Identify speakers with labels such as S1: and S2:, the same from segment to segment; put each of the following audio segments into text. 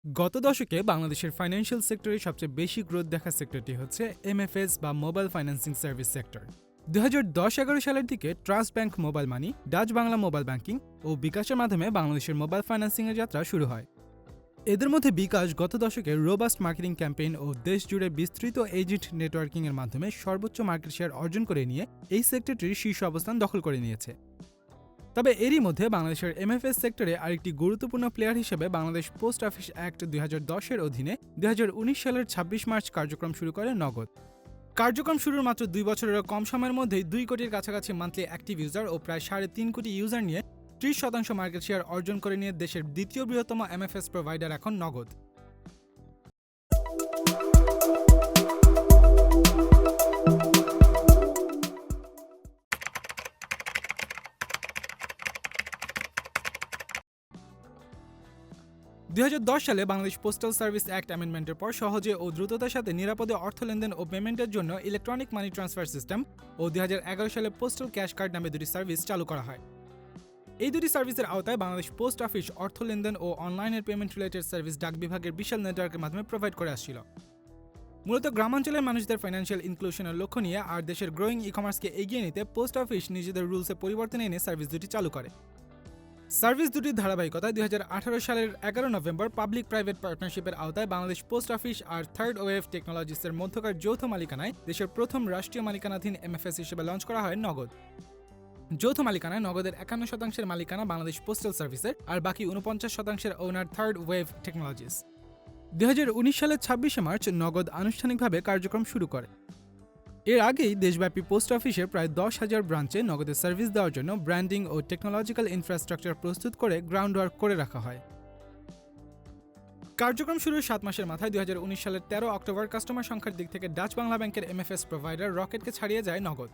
S1: গত দশকে বাংলাদেশের ফাইন্যান্সিয়াল সেক্টরে সবচেয়ে বেশি গ্রোথ দেখা সেক্টরটি হচ্ছে এমএফএস বা মোবাইল ফাইন্যান্সিং সার্ভিস সেক্টর। 2010-11 সালের দিকে trust bank mobile money, Dutch Bangla mobile banking ও বিকাশের মাধ্যমে বাংলাদেশের মোবাইল ফাইন্যান্সিংয়ের যাত্রা শুরু হয়। এদের মধ্যে বিকাশ গত দশকে রোবাস্ট মার্কেটিং ক্যাম্পেইন ও দেশ জুড়ে বিস্তৃত এজেন্ট নেটওয়ার্কিংয়ের মাধ্যমে সর্বোচ্চ মার্কেট শেয়ার অর্জন করে নিয়ে এই সেক্টরটির শীর্ষ অবস্থান দখল করে নিয়েছে। তবে এরই মধ্যে বাংলাদেশের এমএফএস সেক্টরে আরেকটি গুরুত্বপূর্ণ প্লেয়ার হিসেবে বাংলাদেশ পোস্ট অফিস অ্যাক্ট 2010-এর অধীনে 2019 সালের 26 মার্চ কার্যক্রম শুরু করে নগদ। কার্যক্রম শুরুর মাত্র 2 বছরেরও কম সময়ের মধ্যেই 2 কোটির কাছাকাছি মান্থলি অ্যাক্টিভ ইউজার ও প্রায় 3.5 কোটি ইউজার নিয়ে 30% মার্কেট শেয়ার অর্জন করে নিয়ে দেশের দ্বিতীয় বৃহত্তম এমএফএস প্রোভাইডার এখন নগদ। সালে বাংলাদেশ পোস্টাল সার্ভিস অ্যাক্ট অ্যামেন্ডমেন্টের পর সহজে ও দ্রুততার সাথে নিরাপদে অর্থ লেনদেন ও পেমেন্টের জন্য ইলেকট্রনিক মানি ট্রান্সফার সিস্টেম ও 2011 সালে পোস্টাল ক্যাশ কার্ড নামে দুটি সার্ভিস চালু করা হয়। এই দুটি সার্ভিসের আওতায় বাংলাদেশ পোস্ট অফিস অর্থ লেনদেন ও অনলাইনের পেমেন্ট রিলেটেড সার্ভিস ডাক বিভাগের বিশাল নেটওয়ার্কের মাধ্যমে প্রোভাইড করে আসছিল। মূলত গ্রামাঞ্চলের মানুষদের ফাইন্যান্সিয়াল ইনক্লুশনের লক্ষ্য নিয়ে আর দেশের গ্রোয়িং ই কমার্সকে এগিয়ে নিতে পোস্ট অফিস নিজেদের রুলসে পরিবর্তন এনে সার্ভিস দুটি চালু করে। সার্ভিস দুটির ধারাবাহিকতায় 2018 সালের 11 নভেম্বর পাবলিক প্রাইভেট পার্টনারশিপের আওতায় বাংলাদেশ পোস্ট অফিস আর থার্ড ওয়েভ টেকনোলজিসের মধ্যকার যৌথ মালিকানায় দেশের প্রথম রাষ্ট্রীয় মালিকানাধীন এমএফএস হিসেবে লঞ্চ করা হয় নগদ। যৌথ মালিকানায় নগদের 51% মালিকানা বাংলাদেশ পোস্টাল সার্ভিসের আর বাকি 49% ওনার থার্ড ওয়েভ টেকনোলজিস। 2019 সালের 26 মার্চ নগদ আনুষ্ঠানিকভাবে কার্যক্রম শুরু করে। এর আগেই দেশব্যাপী পোস্ট অফিসের প্রায় 10,000 ব্রাঞ্চে নগদের সার্ভিস দেওয়ার জন্য ব্র্যান্ডিং ও টেকনোলজিক্যাল ইনফ্রাস্ট্রাকচার প্রস্তুত করে গ্রাউন্ড ওয়ার্ক করে রাখা হয়। কার্যক্রম শুরুর 7 মাসের মাথায় 2019 সালের 13 অক্টোবর কাস্টমার সংখ্যার দিক থেকে ডাচ বাংলা ব্যাংকের এমএফএস প্রোভাইডার রকেটকে ছাড়িয়ে যায় নগদ।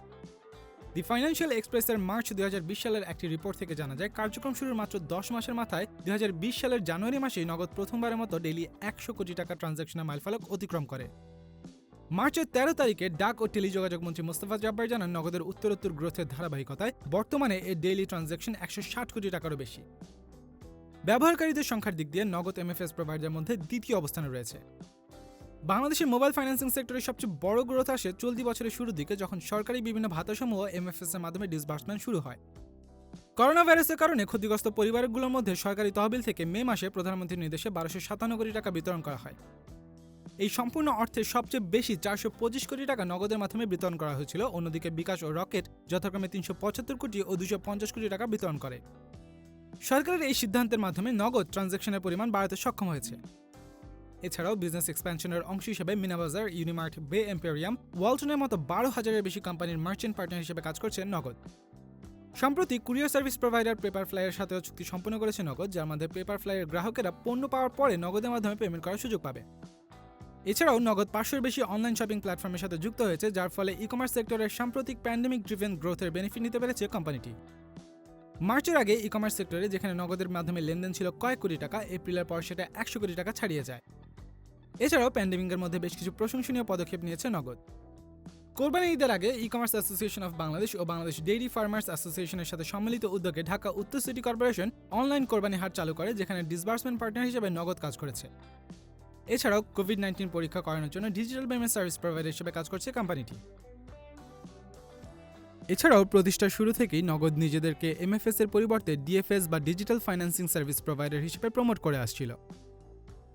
S1: দি ফাইন্যান্সিয়াল এক্সপ্রেসের মার্চ 2020 সালের একটি রিপোর্ট থেকে জানা যায় কার্যক্রম শুরুর মাত্র 10 মাসের মাথায় 2020 সালের জানুয়ারি মাসেই নগদ প্রথমবারের মতো ডেইলি 100 কোটি টাকা ট্রানজ্যাকশনের মাইলফলক অতিক্রম করে। মার্চের 13 তারিখে ডাক ও টেলিযোগাযোগ মন্ত্রী মোস্তফা জব্বার জানান নগদের উত্তরোত্তর গ্রোথের ধারাবাহিকতায় বর্তমানে এর ডেইলি ট্রানজ্যাকশন 160 কোটি টাকারও বেশি। ব্যবহারকারীদের সংখ্যার দিক দিয়ে নগদ এমএফএস প্রোভাইডারের মধ্যে দ্বিতীয় অবস্থানে রয়েছে। বাংলাদেশের মোবাইল ফাইন্যান্সিং সেক্টরের সবচেয়ে বড় গ্রোথ আসে চলতি বছরের শুরুর দিকে যখন সরকারি বিভিন্ন ভাতাসমূহ এমএফএস এর মাধ্যমে ডিসবার্সমেন্ট শুরু হয়। করোনা ভাইরাসের কারণে ক্ষতিগ্রস্ত পরিবারগুলোর মধ্যে সরকারি তহবিল থেকে মে মাসে প্রধানমন্ত্রীর নির্দেশে 1257 কোটি টাকা বিতরণ করা হয়। এই সম্পূর্ণ অর্থের সবচেয়ে বেশি 425 কোটি টাকা নগদের মাধ্যমে বিতরণ করা হয়েছিল। অন্যদিকে বিকাশ ও রকেট যথাক্রমে 375 কোটি ও 250 কোটি টাকা বিতরণ করে। সরকারের এই সিদ্ধান্তের মাধ্যমে নগদ ট্রানজ্যাকশনের পরিমাণ বাড়াতে সক্ষম হয়েছে। এছাড়াও বিজনেস এক্সপ্যানশনের অংশ হিসেবে মিনাবাজার, ইউনিমার্ট, বে এম্পেরিয়াম, ওয়ালটনের মতো 12,000-এর বেশি কোম্পানির মার্চেন্ট পার্টনার হিসেবে কাজ করছে নগদ। সম্প্রতি কুরিয়ার সার্ভিস প্রোভাইডার পেপারফ্লাইয়ের সাথেও চুক্তি সম্পন্ন করেছে নগদ, যার মধ্যে পেপারফ্লাইয়ের গ্রাহকেরা পণ্য পাওয়ার পরে নগদের মাধ্যমে পেমেন্ট করার সুযোগ পাবে। এছাড়াও নগদ 500-এর বেশি অনলাইন শপিং প্ল্যাটফর্মের সাথে যুক্ত হয়েছে, যার ফলে ই কমার্স সেক্টরের সাম্প্রতিক প্যান্ডেমিক ড্রিভেন গ্রোথের বেনিফিট নিতে পেরেছে কোম্পানিটি। মার্চের আগে ই কমার্স সেক্টরে যেখানে নগদের মাধ্যমে লেনদেন ছিল কয়েক কোটি টাকা, এপ্রিলের পর সেটা 100 কোটি টাকা ছাড়িয়ে যায়। এছাড়াও প্যান্ডেমিকের মধ্যে বেশ কিছু প্রশংসনীয় পদক্ষেপ নিয়েছে নগদ। কোরবানি ঈদের আগে e commerce association of Bangladesh ও বাংলাদেশ ডেইরি ফার্মার্স অ্যাসোসিয়েশনের সাথে সম্মিলিত উদ্যোগে ঢাকা উত্তর সিটি কর্পোরেশন অনলাইন কোরবানি হাট চালু করে, যেখানে ডিসবার্সমেন্ট পার্টনার হিসেবে নগদ কাজ করেছে। এছাড়াও কোভিড-19 পরীক্ষা করানোর জন্য ডিজিটাল পেমেন্ট সার্ভিস প্রোভাইডার হিসেবে কাজ করছে কোম্পানিটি। এছাড়াও প্রতিষ্ঠার শুরু থেকেই নগদ নিজেদেরকে এমএফএস এর পরিবর্তে ডিএফএস বা ডিজিটাল ফাইন্যান্সিং সার্ভিস প্রোভাইডার হিসেবে প্রমোট করে আসছিল।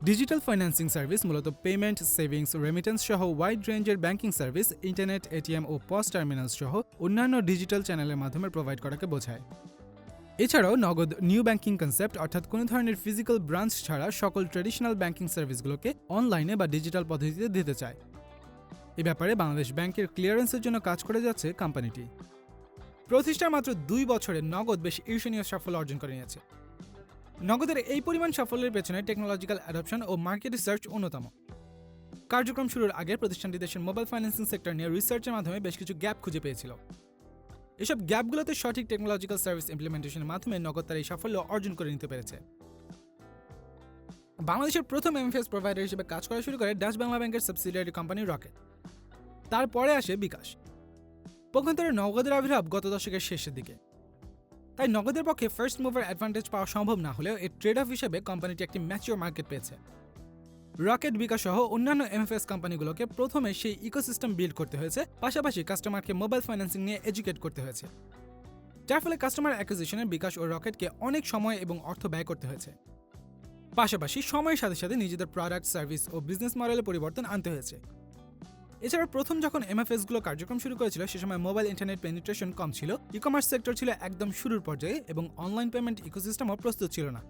S1: ডিজিটাল ফাইন্যান্সিং সার্ভিস মূলত পেমেন্ট, সেভিংস, রেমিটেন্স সহ ওয়াইড রেঞ্জের ব্যাংকিং সার্ভিস, ইন্টারনেট, এটিএম ও পস টার্মিনালস সহ অন্যান্য ডিজিটাল চ্যানেলের মাধ্যমে প্রোভাইড করাকে বোঝায়। এছাড়াও নগদ নিউ ব্যাংকিং কনসেপ্ট অর্থাৎ কোনো ধরনের ফিজিক্যাল ব্রাঞ্চ ছাড়া সকল ট্র্যাডিশনাল ব্যাংকিং সার্ভিসগুলোকে অনলাইনে বা ডিজিটাল পদ্ধতিতে দিতে চায়। এ ব্যাপারে বাংলাদেশ ব্যাংকের ক্লিয়ারেন্সের জন্য কাজ করে যাচ্ছে কোম্পানিটি। প্রতিষ্ঠার মাত্র 2 বছরে নগদ বেশ ঈর্ষণীয় সাফল্য অর্জন করে নিয়েছে। নগদের এই পরিমাণ সাফল্যের পেছনে টেকনোলজিক্যাল অ্যাডপশন ও মার্কেট রিসার্চ অন্যতম। কার্যক্রম শুরুর আগে প্রতিষ্ঠানটি দেশের মোবাইল ফাইন্যান্সিং সেক্টর নিয়ে রিসার্চের মাধ্যমে বেশ কিছু গ্যাপ খুঁজে পেয়েছিল। এসব গ্যাপগুলোতে সঠিক টেকনোলজিক্যাল সার্ভিস ইমপ্লিমেন্টেশনের মাধ্যমে নগদ তার এই সাফল্য অর্জন করে নিতে পেরেছে। বাংলাদেশের প্রথম এমএফএস প্রোভাইডার হিসেবে কাজ করা শুরু করে ডাচ বাংলা ব্যাংকের সাবসিডিয়ারি কোম্পানি রকেট। তারপরে আসে বিকাশ। পক্ষান্তরে নগদের আবির্ভাব গত দশকের শেষের দিকে। তাই নগদের পক্ষে ফার্স্ট মুভার অ্যাডভান্টেজ পাওয়া সম্ভব না হলেও এর ট্রেড অফ হিসেবে কোম্পানিটি একটি ম্যাচিওর মার্কেট পেয়েছে। রকেট, বিকাশ সহ অন্যান্য এমএফএস কোম্পানিগুলোকে প্রথমে সেই ইকোসিস্টেম বিল্ড করতে হয়েছে, পাশাপাশি কাস্টমারকে মোবাইল ফাইন্যান্সিং নিয়ে এডুকেট করতে হয়েছে, যার ফলে কাস্টমার অ্যাকুইজিশনে বিকাশ ও রকেটকে অনেক সময় এবং অর্থ ব্যয় করতে হয়েছে। পাশাপাশি সময়ের সাথে সাথে নিজেদের প্রোডাক্ট, সার্ভিস ও বিজনেস মডেলে পরিবর্তন আনতে হয়েছে। এছাড়া প্রথম যখন এমএফএসগুলো কার্যক্রম শুরু করেছিল সে সময় মোবাইল ইন্টারনেট পেনিট্রেশন কম ছিল, ই কমার্স সেক্টর ছিল একদম শুরুর পর্যায়ে এবং অনলাইন পেমেন্ট ইকোসিস্টেমও প্রস্তুত ছিল না।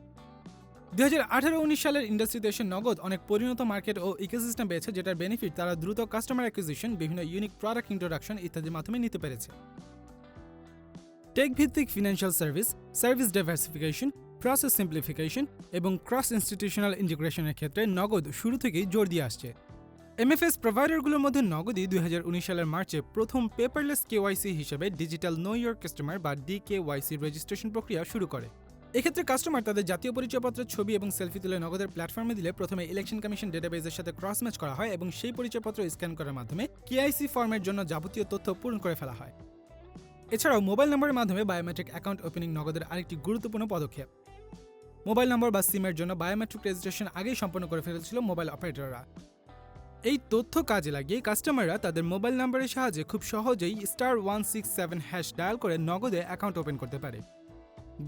S1: 2018-19 সালের ইন্ডাস্ট্রিতে এসে নগদ অনেক পরিণত মার্কেট ও ইকোসিস্টেম পেয়েছে, যেটার বেনিফিট তারা দ্রুত কাস্টমার অ্যাকুইজিশন, বিভিন্ন ইউনিক প্রোডাক্ট ইন্ট্রোডাকশন ইত্যাদির মাধ্যমে নিতে পেরেছে। টেক ভিত্তিক financial service, service diversification, process simplification এবং ক্রস ইনস্টিটিউশনাল ইন্টিগ্রেশনের ক্ষেত্রে নগদ শুরু থেকেই জোর দিয়ে আসছে। এমএফএস প্রোভাইডারগুলোর মধ্যে নগদই 2019 সালের মার্চে প্রথম পেপারলেস কেওয়াইসি হিসেবে ডিজিটাল নো ইয়োর কাস্টমার বা ডিকেওয়াইসি রেজিস্ট্রেশন প্রক্রিয়া শুরু করে। এক্ষেত্রে কাস্টমার তাদের জাতীয় পরিচয়পত্রের ছবি এবং সেলফি তুলে নগদের প্ল্যাটফর্মে দিলে প্রথমে ইলেকশন কমিশন ডেটাবেজের সাথে ক্রস ম্যাচ করা হয় এবং সেই পরিচয়পত্র স্ক্যান করার মাধ্যমে কেআইসি ফর্মের জন্য যাবতীয় তথ্য পূরণ করে ফেলা হয়। এছাড়াও মোবাইল নম্বরের মাধ্যমে বায়োমেট্রিক অ্যাকাউন্ট ওপেনিং নগদের আরেকটি গুরুত্বপূর্ণ পদক্ষেপ। মোবাইল নম্বর বা সিমের জন্য বায়োমেট্রিক রেজিস্ট্রেশন আগেই সম্পন্ন করে ফেলেছিল মোবাইল অপারেটররা। এই তথ্য কাজে লাগিয়ে কাস্টমাররা তাদের মোবাইল নম্বরের সাহায্যে খুব সহজেই *167# ডায়াল করে নগদে অ্যাকাউন্ট ওপেন করতে পারে।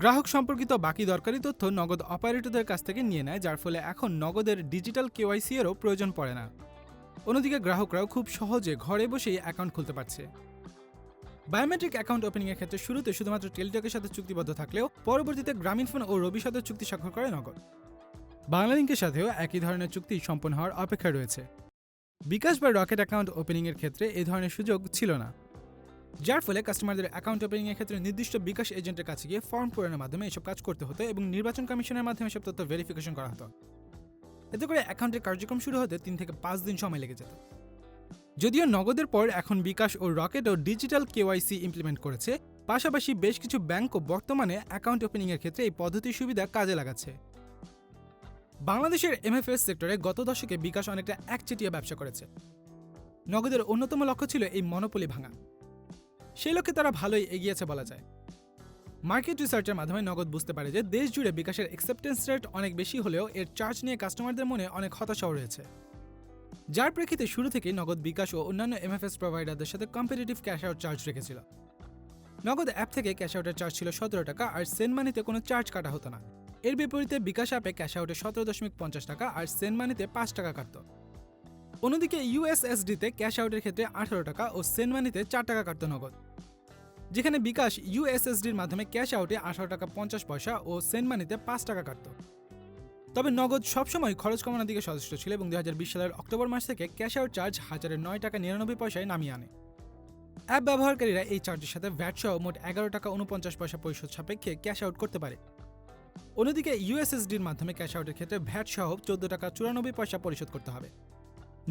S1: গ্রাহক সম্পর্কিত বাকি দরকারি তথ্য নগদ অপারেটরদের কাছ থেকে নিয়ে নেয়, যার ফলে এখন নগদের ডিজিটাল কেওয়াইসি এরও প্রয়োজন পড়ে না। অন্যদিকে গ্রাহকরাও খুব সহজে ঘরে বসেই অ্যাকাউন্ট খুলতে পারছে। বায়োমেট্রিক অ্যাকাউন্ট ওপেনিং এর ক্ষেত্রে শুরুতে শুধুমাত্র টেলিটকের সাথে চুক্তিবদ্ধ থাকলেও পরবর্তীতে গ্রামীণফোন ও রবির সাথে চুক্তি স্বাক্ষর করে নগদ। বাংলালিংকের সাথেও একই ধরনের চুক্তি সম্পন্ন হওয়ার অপেক্ষা রয়েছে। বিকাশ বা রকেট অ্যাকাউন্ট ওপেনিং এর ক্ষেত্রে এই ধরনের সুযোগ ছিল না, যার ফলে কাস্টমারদের অ্যাকাউন্ট ওপেনিং এর ক্ষেত্রে নির্দিষ্ট বিকাশ এজেন্টের কাছে গিয়ে ফর্ম পূরণের মাধ্যমে এসব কাজ করতে হতো এবং নির্বাচন কমিশনের মাধ্যমে এসব তথ্য ভেরিফিকেশন করা হতো। এতে করে অ্যাকাউন্টের কার্যক্রম শুরু হতে 3 থেকে 5 দিন সময় লেগে যেত। যদিও নগদের পর এখন বিকাশ ও রকেটও ডিজিটাল কেওয়াইসি ইমপ্লিমেন্ট করেছে, পাশাপাশি বেশ কিছু ব্যাংকও বর্তমানে অ্যাকাউন্ট ওপেনিং এর ক্ষেত্রে এই পদ্ধতির সুবিধা কাজে লাগাচ্ছে। বাংলাদেশের এমএফএস সেক্টরে গত দশকে বিকাশ অনেকটা একচেটিয়া ব্যবসা করেছে। নগদের অন্যতম লক্ষ্য ছিল এই মনোপলি ভাঙা। সেই লক্ষ্যে তারা ভালোই এগিয়েছে বলা যায়। মার্কেট রিসার্চের মাধ্যমে নগদ বুঝতে পারে যে দেশ জুড়ে বিকাশের অ্যাকসেপ্টেন্স রেট অনেক বেশি হলেও এর চার্জ নিয়ে কাস্টমারদের মনে অনেক হতাশাও রয়েছে, যার প্রেক্ষিতে শুরু থেকেই নগদ বিকাশ ও অন্যান্য এমএফএস প্রোভাইডারদের সাথে কম্পিটিটিভ ক্যাশ আউট চার্জ রেখেছিল। নগদ অ্যাপ থেকে ক্যাশ আউটের চার্জ ছিল 17 টাকা আর সেন্ড মানিতে কোনো চার্জ কাটা হতো না। এর বিপরীতে বিকাশ অ্যাপে ক্যাশ আউটে 17.50 টাকা আর সেন্ড মানিতে 5 টাকা কাটত। অন্যদিকে ইউএসএসডিতে ক্যাশ আউটের ক্ষেত্রে 18 টাকা ও সেন্ড মানিতে 4 টাকা কাটত নগদ, যেখানে বিকাশ ইউএসএসডির মাধ্যমে ক্যাশ আউটে 18 টাকা 50 পয়সা ও সেন্ড মানিতে 5 টাকা কাটত। তবে নগদ সবসময় খরচ কমানোর দিকে সচেষ্ট ছিল এবং 2020 সালের অক্টোবর মাস থেকে ক্যাশ আউট চার্জ 9 টাকা 99 পয়সায় নামিয়ে আনে। অ্যাপ ব্যবহারকারীরা এই চার্জের সাথে ভ্যাট সহ মোট 11 টাকা 49 পয়সা পরিশোধ সাপেক্ষে ক্যাশ আউট করতে পারে। অন্যদিকে ইউএসএসডির মাধ্যমে ক্যাশ আউটের ক্ষেত্রে ভ্যাট সহ 14 টাকা 94 পয়সা পরিশোধ করতে হবে।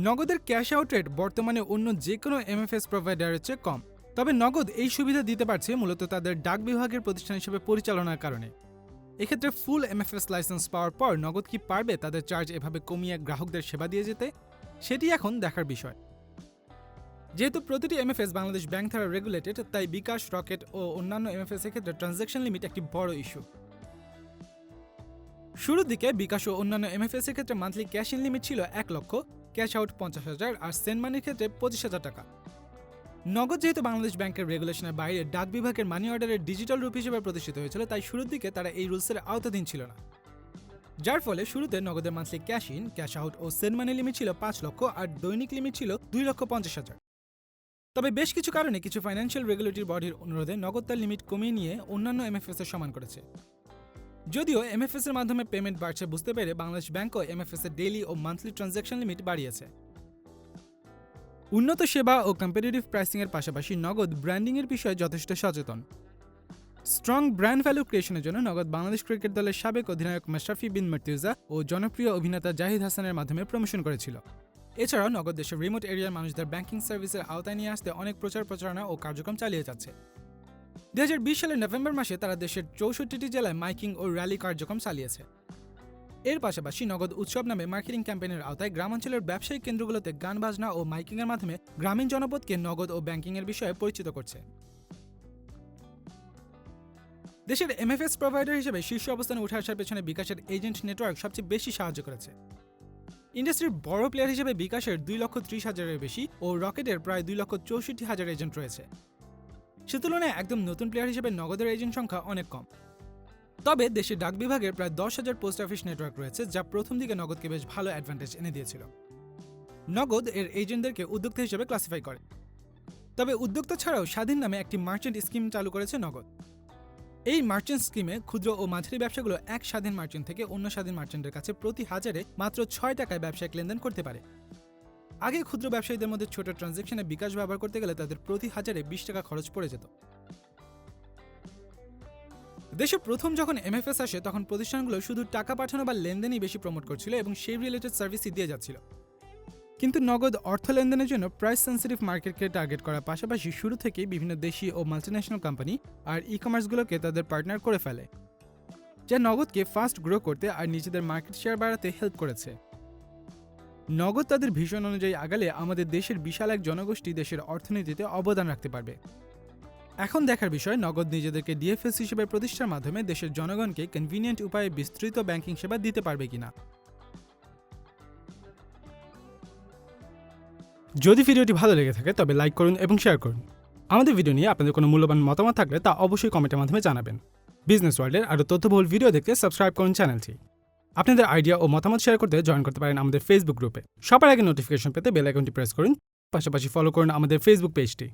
S1: নগদের ক্যাশ আউট রেট বর্তমানে অন্য যে কোনো এমএফএস প্রোভাইডারের চেয়ে কম, তবে নগদ এই সুবিধা দিতে পারছে মূলত তাদের ডাক বিভাগের প্রতিষ্ঠান হিসেবে পরিচালনার কারণে। এক্ষেত্রে ফুল এমএফএস লাইসেন্স পাওয়ার পর নগদ কি পারবে তাদের চার্জ এভাবে কমিয়ে গ্রাহকদের সেবা দিয়ে যেতে, সেটি এখন দেখার বিষয়। যেহেতু প্রতিটি এমএফএস বাংলাদেশ ব্যাংক দ্বারা রেগুলেটেড, তাই বিকাশ, রকেট ও অন্যান্য এমএফএস এর ক্ষেত্রে ট্রানজ্যাকশন লিমিট একটি বড় ইস্যু। শুরুর দিকে বিকাশ ও অন্যান্য এমএফএস এর ক্ষেত্রে মান্থলি ক্যাশ ইন লিমিট ছিল 1 লক্ষ, ক্যাশ আউট 50,000 আর সেন্ড মানির ক্ষেত্রে 25,000 টাকা। নগদ যেহেতু বাংলাদেশ ব্যাংকের রেগুলেশনের বাইরে ডাক বিভাগের মানি অর্ডারের ডিজিটাল রূপ হিসেবে প্রতিষ্ঠিত হয়েছিল, তাই শুরুর দিকে তারা এই রুলসের আওতাধীন ছিল না, যার ফলে শুরুতে নগদের monthly cash in, cash out ও সেন্ড মানি লিমিট ছিল 5 লক্ষ আর দৈনিক লিমিট ছিল 2,50,000। তবে বেশ কিছু কারণে কিছু ফাইন্যান্সিয়াল রেগুলেটরি বডির অনুরোধে নগদ তার লিমিট কমিয়ে নিয়ে অন্যান্য এমএফএস এর সমান করেছে। যদিও এমএফএস এর মাধ্যমে পেমেন্ট বাড়ছে বুঝতে পেরে বাংলাদেশ ব্যাংকও এমএফএস এর ডেইলি ও মান্থলি ট্রানজ্যাকশন লিমিট বাড়িয়েছে। উন্নত সেবা ও কম্পিটিটিভ প্রাইসিং এর পাশাপাশি নগদ ব্র্যান্ডিং এর বিষয়ে যথেষ্ট সচেতন। স্ট্রং ব্র্যান্ড ভ্যালু ক্রিয়েশনের জন্য নগদ বাংলাদেশ ক্রিকেট দলের সাবেক অধিনায়ক মাশরাফি বিন মার্তুজা ও জনপ্রিয় অভিনেতা জাহিদ হাসানের মাধ্যমে প্রমোশন করেছিল। এছাড়াও নগদ দেশের রিমোট এরিয়ার মানুষদের ব্যাংকিং সার্ভিসের আওতায় নিয়ে আসতে অনেক প্রচারণা ও কার্যক্রম চালিয়ে যাচ্ছে। 2020 সালের নভেম্বর মাসে তারা দেশের 64টি জেলায় মাইকিং ও র্যালি কার্যক্রম চালিয়েছে। এর পাশাপাশি নগদ উৎসব নামে মার্কেটিং ক্যাম্পেইনের আওতায় গ্রামাঞ্চলের ব্যবসায়িক কেন্দ্রগুলোতে গান বাজনা ও মাইকিং এর মাধ্যমে গ্রামীণ জনপদকে নগদ ও ব্যাংকিং এর বিষয়ে পরিচিত করছে। দেশের এমএফএস প্রোভাইডার হিসেবে শীর্ষ অবস্থানে উঠে আসার পেছনে বিকাশের এজেন্ট নেটওয়ার্ক সবচেয়ে বেশি সাহায্য করেছে। ইন্ডাস্ট্রির বড় প্লেয়ার হিসেবে বিকাশের 2,30,000-এর বেশি ও রকেটের প্রায় 2,64,000 এজেন্ট রয়েছে। সে তুলনায় একদম নতুন প্লেয়ার হিসেবে নগদের এজেন্ট সংখ্যা অনেক কম। তবে দেশের ডাক বিভাগের প্রায় 10,000 পোস্ট অফিস নেটওয়ার্ক রয়েছে, যা প্রথম দিকে নগদকে বেশ ভালো অ্যাডভান্টেজ এনে দিয়েছিল। নগদ এর এজেন্টদেরকে উদ্যোক্তা হিসেবে ক্লাসিফাই করে। তবে উদ্যোক্তা ছাড়াও স্বাধীন নামে একটি মার্চেন্ট স্কিম চালু করেছে নগদ। এই মার্চেন্ট স্কিমে ক্ষুদ্র ও মাঝারি ব্যবসাগুলো এক স্বাধীন মার্চেন্ট থেকে অন্য স্বাধীন মার্চেন্টের কাছে প্রতি হাজারে মাত্র 6 টাকায় ব্যবসায়িক লেনদেন করতে পারে। আগে ক্ষুদ্র ব্যবসায়ীদের মধ্যে ছোট ট্রানজ্যাকশনে বিকাশ ব্যবহার করতে গেলে তাদের প্রতি হাজারে 20 টাকা খরচ পড়ে যেত। দেশে প্রথম যখন এমএফএস আসে তখন প্রতিষ্ঠানগুলো শুধু টাকা পাঠানো বা লেনদেনই বেশি প্রমোট করছিল এবং সেই রিলেটেড সার্ভিসই দিয়ে যাচ্ছিল। কিন্তু নগদ অর্থ লেনদেনের জন্য প্রাইস সেন্সিটিভ মার্কেটকে টার্গেট করার পাশাপাশি শুরু থেকেই বিভিন্ন দেশি ও মাল্টিন্যাশনাল কোম্পানি আর ই কমার্সগুলোকে তাদের পার্টনার করে ফেলে, যা নগদকে ফাস্ট গ্রো করতে আর নিজেদের মার্কেট শেয়ার বাড়াতে হেল্প করেছে। নগদ তাদের ভিশন অনুযায়ী আগালে আমাদের দেশের বিশাল এক জনগোষ্ঠী দেশের অর্থনীতিতে অবদান রাখতে পারবে। এখন দেখার বিষয় নগদ নিজেদেরকে ডিএফএস হিসেবে প্রতিষ্ঠার মাধ্যমে দেশের জনগণকে কনভিনিয়েন্ট উপায়ে বিস্তৃত ব্যাংকিং সেবা দিতে পারবে কিনা। যদি ভিডিওটি ভালো লেগে থাকে তবে লাইক করুন এবং শেয়ার করুন। আমাদের ভিডিও নিয়ে আপনাদের কোনো মূল্যবান মতামত থাকলে তা অবশ্যই কমেন্টের মাধ্যমে জানাবেন। বিজনেস ওয়ার্ল্ডের আরও তথ্যবহুল ভিডিও দেখতে সাবস্ক্রাইব করুন চ্যানেলটি। আপনাদের আইডিয়া ও মতামত শেয়ার করতে জয়েন করতে পারেন আমাদের ফেসবুক গ্রুপে। সবার আগে নোটিফিকেশন পেতে বেল আইকনটি প্রেস করুন, পাশাপাশি ফলো করুন আমাদের ফেসবুক পেজটি।